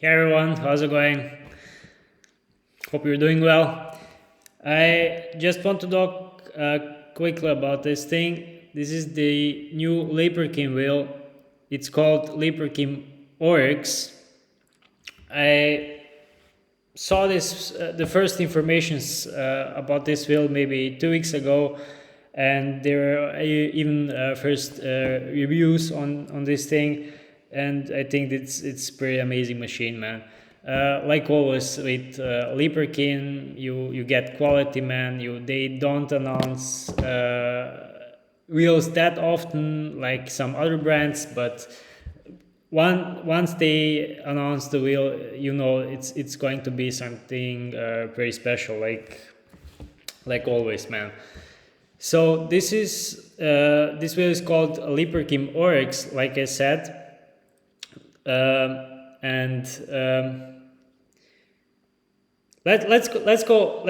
Hey everyone, how's it going? Hope you're doing well. I just want to talk quickly about this thing. This is the new LeaperKim wheel. It's called LeaperKim Oryx. I saw this the first informations about this wheel maybe 2 weeks ago, and there are even first reviews on this thing, and I think it's pretty amazing machine, man. Like always with LeaperKim, you get quality, man. They don't announce wheels that often like some other brands, but once they announce the wheel, it's going to be something very special, like always, man. So this wheel is called LeaperKim Oryx, like I said, and let's go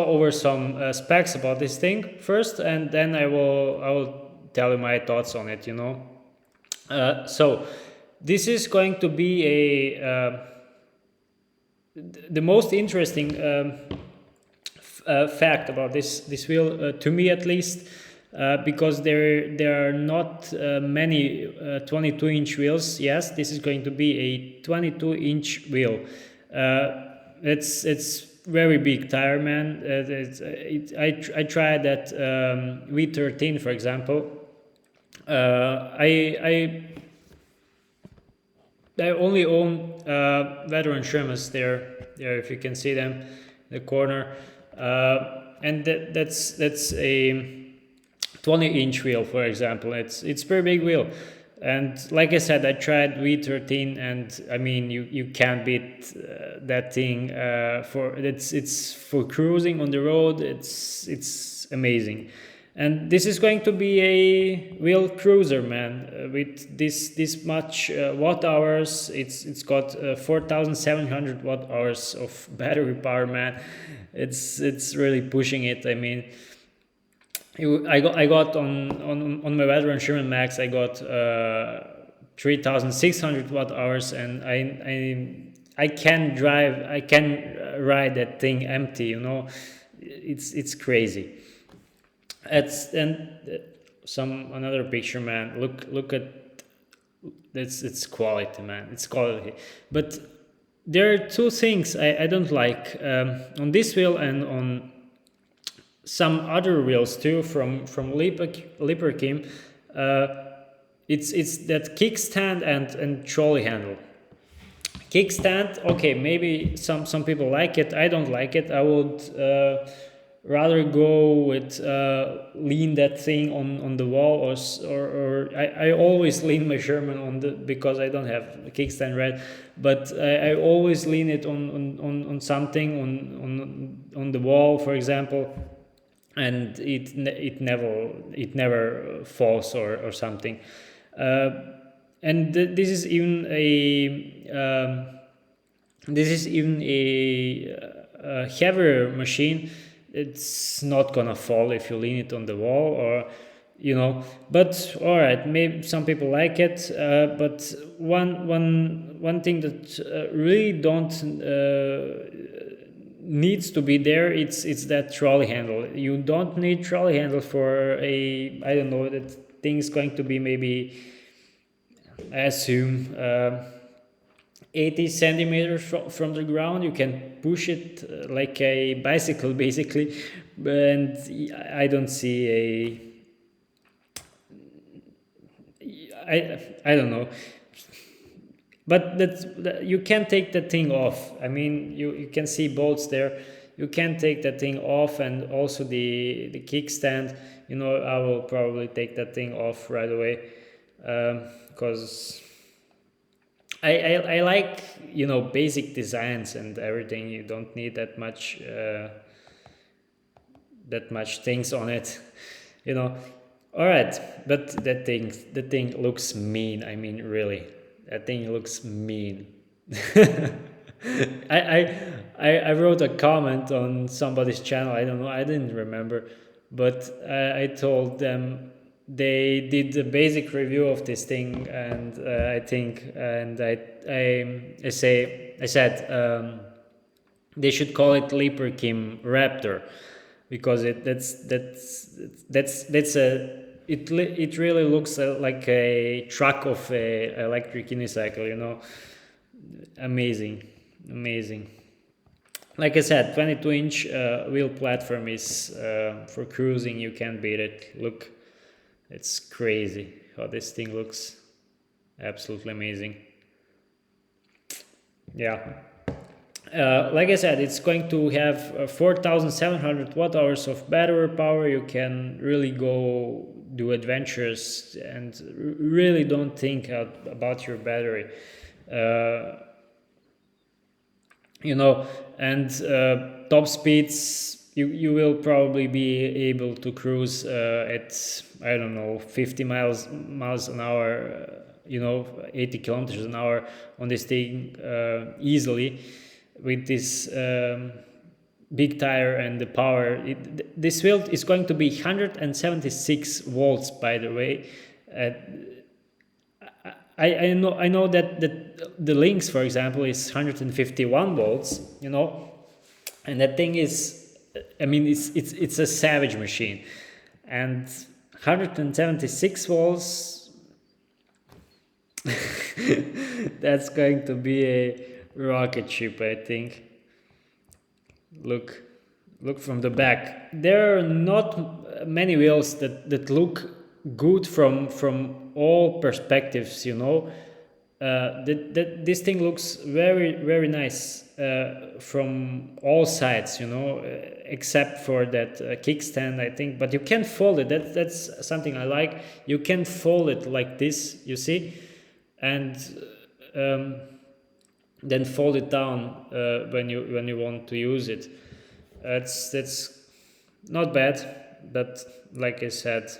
over some specs about this thing first, and then I will tell you my thoughts on it. So this is going to be the most interesting fact about this wheel, to me at least, because there are not many 22-inch wheels. Yes, this is going to be a 22-inch wheel. It's very big tire, man. I tried that V13, for example. I only own veteran Shermans there, if you can see them in the corner, and that's a 20-inch wheel, for example. It's pretty big wheel, and like I said, I tried V13, and I mean you can't beat that thing. For it's for cruising on the road. It's amazing. And this is going to be a wheel cruiser, man, with this much watt hours. It's got 4,700 watt hours of battery power, man. It's really pushing it. I mean, I got on my veteran Sherman Max, I got 3,600 watt hours, and I can ride that thing empty. It's crazy. And some another picture, man. Look at this. It's quality, man. It's quality. But there are two things I don't like on this wheel and on some other wheels too from LeaperKim. It's that kickstand and trolley handle. Kickstand, okay, maybe some people like it. I don't like it. I would rather go with lean that thing on the wall, or I always lean my Sherman on the, because I don't have a kickstand, right? But I always lean it on something on the wall, for example, and it never falls or something. And this is even a heavier machine. It's not gonna fall if you lean it on the wall, or but all right, maybe some people like it, but one thing that really don't needs to be there, it's that trolley handle. You don't need trolley handle for I don't know, that thing is going to be maybe, I assume, 80 centimeters from the ground. You can push it like a bicycle, basically, and I don't see I don't know, but you can take that thing off. I mean, you can see bolts there. You can take that thing off, and also the kickstand. I will probably take that thing off right away, because I like basic designs and everything. You don't need that much things on it, All right, but that thing looks mean. I mean, really, that thing looks mean. I wrote a comment on somebody's channel. I don't know. I didn't remember, but I told them they did the basic review of this thing, and I think, and I said they should call it LeaperKim Raptor, because that's a it really looks like a truck of a electric unicycle, you know. Amazing, amazing. Like I said, 22-inch wheel platform is for cruising. You can't beat it. Look, it's crazy how this thing looks. Absolutely amazing. Yeah. Like I said, it's going to have 4,700 watt hours of battery power. You can really go do adventures and really don't think about your battery. You know, and top speeds, you will probably be able to cruise at, I don't know, 50 miles an hour, you know, 80 kilometers an hour on this thing easily with this big tire and the power. This wheel is going to be 176 volts, by the way. I know that the Lynx, for example, is 151 volts, you know, and that thing is, I mean, it's a savage machine, and 176 volts, that's going to be a rocket ship, I think. Look from the back. There are not many wheels that look good from all perspectives, you know. This thing looks very nice from all sides, you know, except for that kickstand, I think. But you can fold it. That's something I like. You can fold it like this, you see, and then fold it down when you want to use it. That's not bad, but like I said,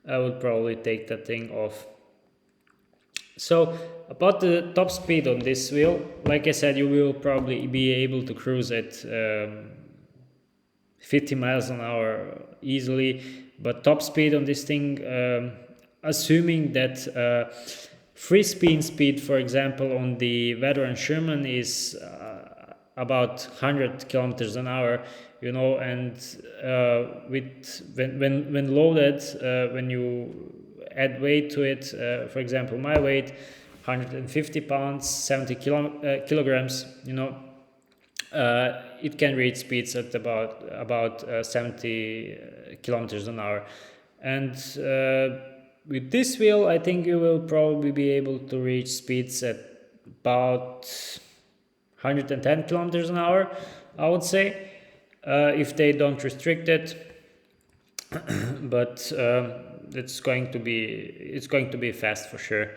I would probably take that thing off. So about the top speed on this wheel, like I said, you will probably be able to cruise at 50 miles an hour easily, but top speed on this thing, assuming that free spin speed, for example, on the veteran Sherman is about 100 kilometers an hour, you know, and with when loaded, when you add weight to it, for example, my weight, 150 pounds, 70 kilograms, you know, it can reach speeds at about 70 kilometers an hour, and with this wheel, I think you will probably be able to reach speeds at about 110 kilometers an hour, I would say, if they don't restrict it. But it's going to be fast for sure.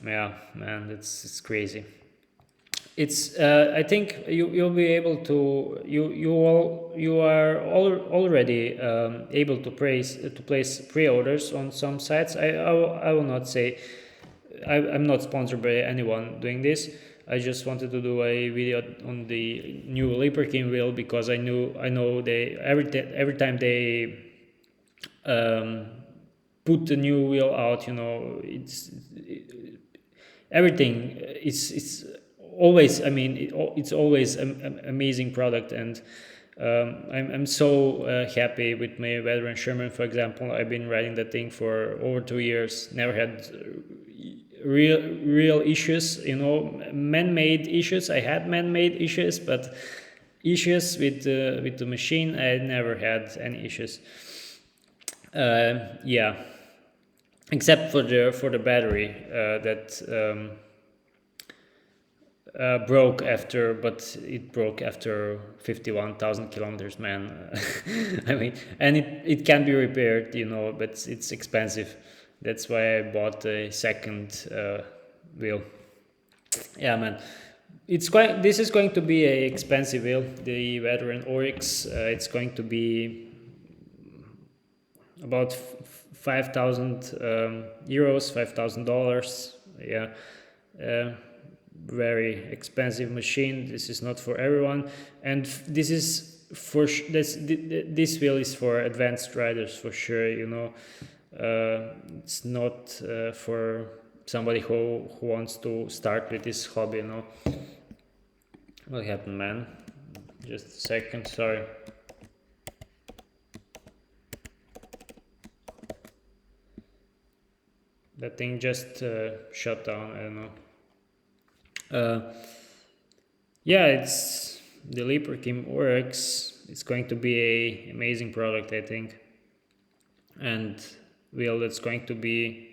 Yeah, man, it's crazy. It's I think you'll be able to you are already able to place pre-orders on some sites. I will not say I'm not sponsored by anyone doing this. I just wanted to do a video on the new LeaperKim wheel because I know they every time they put the new wheel out, you know, everything it's always, I mean, it's always an amazing product, and I'm so happy with my veteran Sherman, for example. I've been riding that thing for over 2 years, never had real issues, you know, man-made issues. I had man-made issues, but issues with the machine, I never had any issues. Yeah, except for the battery that broke after, but it broke after 51,000 kilometers, man. I mean, and it can be repaired, you know, but it's expensive. That's why I bought a second wheel. Yeah, man. This is going to be a expensive wheel, the veteran Oryx. It's going to be about 5,000 euros, $5,000. Yeah. Very expensive machine. This is not for everyone, and this is this wheel is for advanced riders for sure, you know. It's not for somebody who wants to start with this hobby, you know. What happened, man? Just a second, sorry. That thing just shut down, I don't know. Yeah, it's the LeaperKim Oryx. It's going to be a amazing product, I think. And well, it's going to be...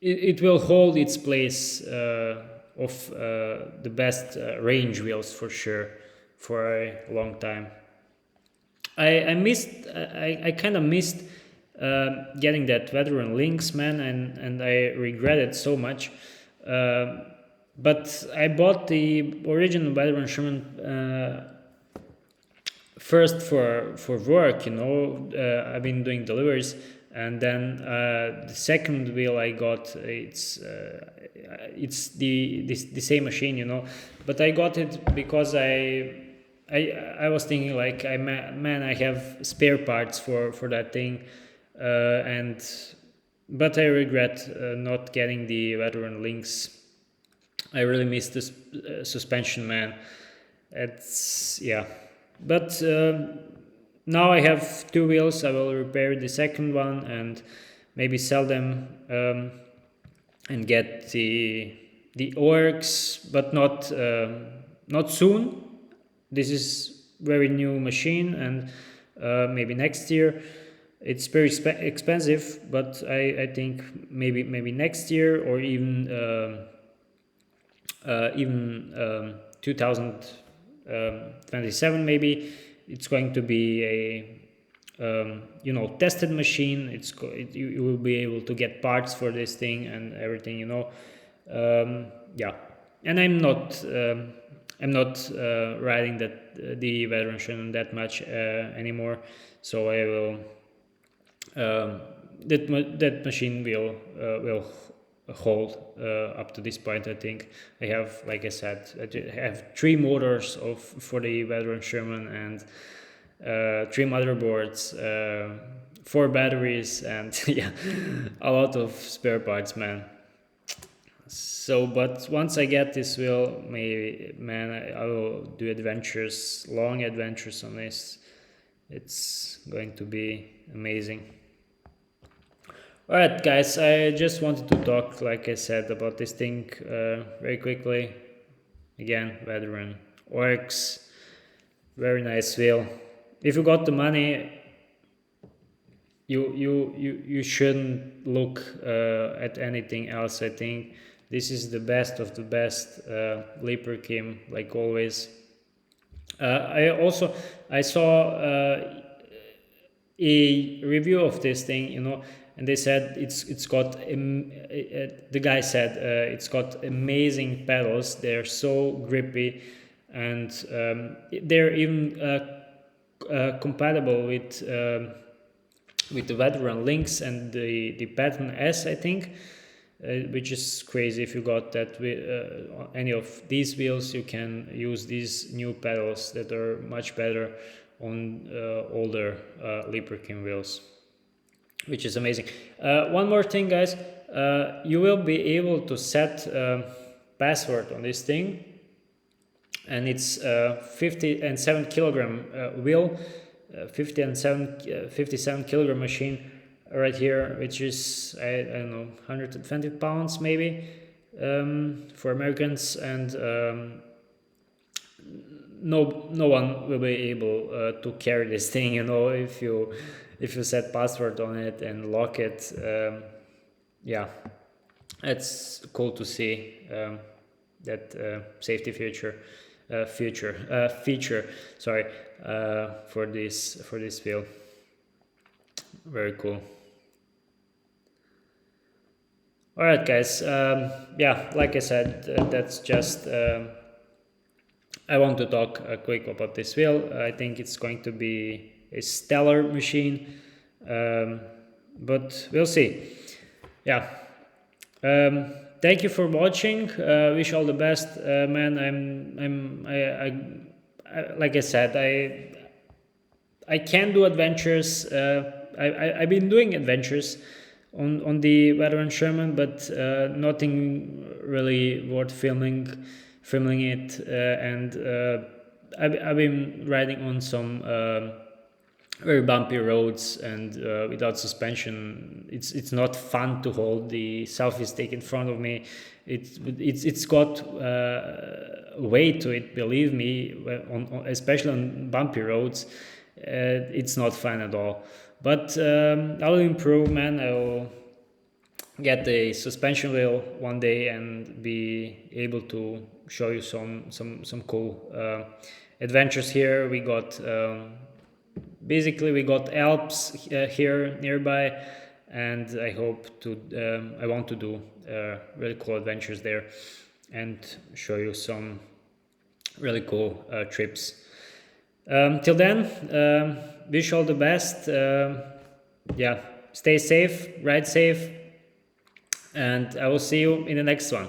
It will hold its place of the best range wheels for sure for a long time. I kind of missed getting that veteran links, man, and I regret it so much. But I bought the original veteran Sherman first for work, you know. I've been doing deliveries, and then the second wheel I got, it's the same machine, you know. But I got it because I was thinking like man, I have spare parts for that thing, but I regret not getting the veteran links. I really miss this suspension, man. It's yeah, but now I have two wheels. I will repair the second one and maybe sell them and get the Orex, but not soon. This is very new machine, and maybe next year. It's very expensive, but I think maybe next year, or even 2027 maybe. It's going to be a you know, tested machine. You will be able to get parts for this thing and everything, you know. Yeah, and I'm not riding the veteran Sherman that much anymore, so I will that machine will hold up to this point. I think I have, like I said, I have 3 motors for the veteran Sherman, and 3 motherboards, 4 batteries, and yeah, a lot of spare parts, man. So, but once I get this wheel, maybe, man, I will do adventures, long adventures on this. It's going to be amazing. Alright, guys, I just wanted to talk, like I said, about this thing very quickly. Again, veteran Orex, very nice wheel. If you got the money, you shouldn't look at anything else. I think this is the best of the best LeaperKim, like always. I saw a review of this thing, you know, and they said it's got the guy said it's got amazing pedals. They're so grippy, and they're even compatible with the veteran links and the Pattern S, I think, which is crazy. If you got that any of these wheels, you can use these new pedals that are much better on older LeaperKim wheels, which is amazing. One more thing, guys, you will be able to set password on this thing, and it's 57 kilogram wheel, 57 kilogram machine right here, which is I don't know, 120 pounds maybe for Americans, and no one will be able to carry this thing, you know, if you set password on it and lock it. Yeah, it's cool to see that safety feature sorry, for this wheel. Very cool. All right, guys. Yeah, like I said, that's just I want to talk quick about this wheel. I think it's going to be a stellar machine, but we'll see. Yeah. Thank you for watching. Wish all the best, man. like I said, I can do adventures. I've been doing adventures on the veteran Sherman, but nothing really worth filming it. And I've been riding on some very bumpy roads, and without suspension, it's not fun to hold the selfie stick in front of me. It's got weight to it. Believe me, especially on bumpy roads, it's not fun at all. But I will improve, man. I will get a suspension wheel one day and be able to show you some cool adventures here. We got basically we got Alps here nearby, and I want to do really cool adventures there and show you some really cool trips. Till then, wish all the best. Yeah, stay safe, ride safe, and I will see you in the next one.